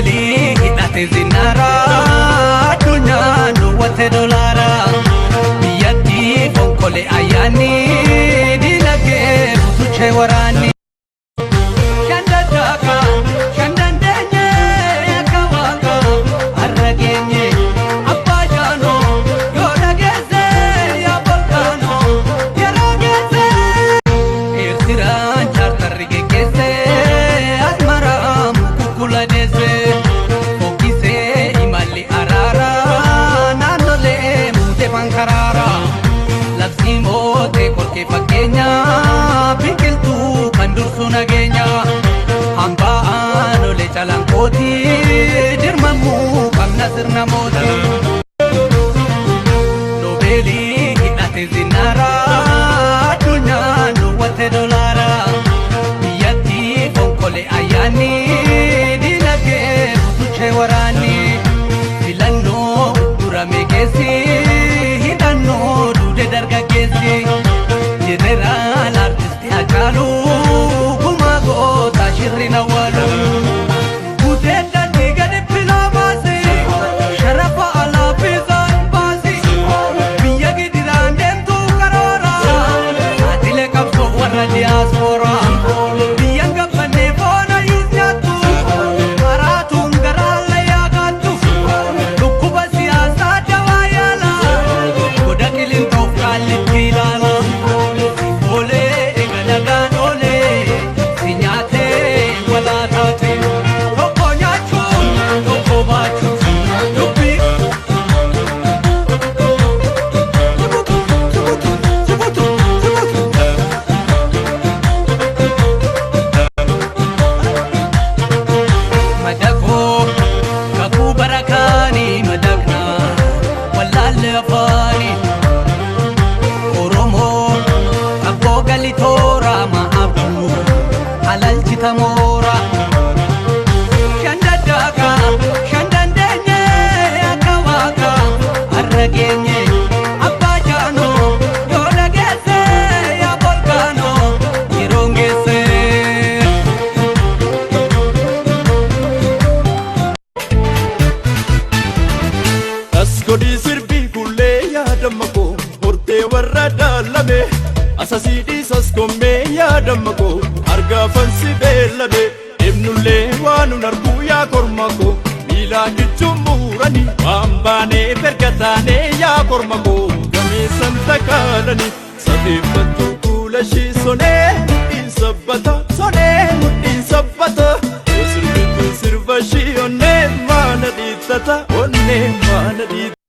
Nobeli hidhate zinara addunyaa duwwatte dolaara biyyattii fonkolee ayyaanni dinagdee butuchee waraanni. Biqiltuu kan dursu nageenya hambaan olee calanqooti dirmamuu qabna sirna mootii. Noobeelii hidhate zinnaara addunyaan duwwatte dolaara biyyattii fonkolee ayyaanni dinagdee butuchee waraanni filannoo durame keessi hidhannoo duude dargaggeessi. Jeneraal artisti Hacaaluu Gumaa goota shirrina waluu guuteedda gadi pilaa baasi sharafa alaa fiisaan baasi biyya gidiraan deemtuu karoora saatilee qabsoo warra diyaaspooraa biyyan gabbannee foona yuus nyaattu maraatuun garaan layyaagaattu dhukkuba siyaasaa dawaa yaala goda qilintoof kaallitti ilaala. Tamoora shandadaka shandandeenye akka waaqa har'a geenye abbaa jaanoo yoo dhageesse yaa volkaanoo yeroon geesse. As godhii sirbii gullee yaadamma koo hortee warra daalame asasii dhiisas kommee yaadamma koo argaafansi beellame eebnullee waanun arguu yaa korma koo miilaa jechuun muuranii waan baanee fergataanee yaa korma koo gameessan takaalanii safeeffattuu kuula shii sonee mudhiin sabbata sonee mudhiin sabbata yoo sirbituu sirba shii onnee maana dhiittata onnee maana dhiittata.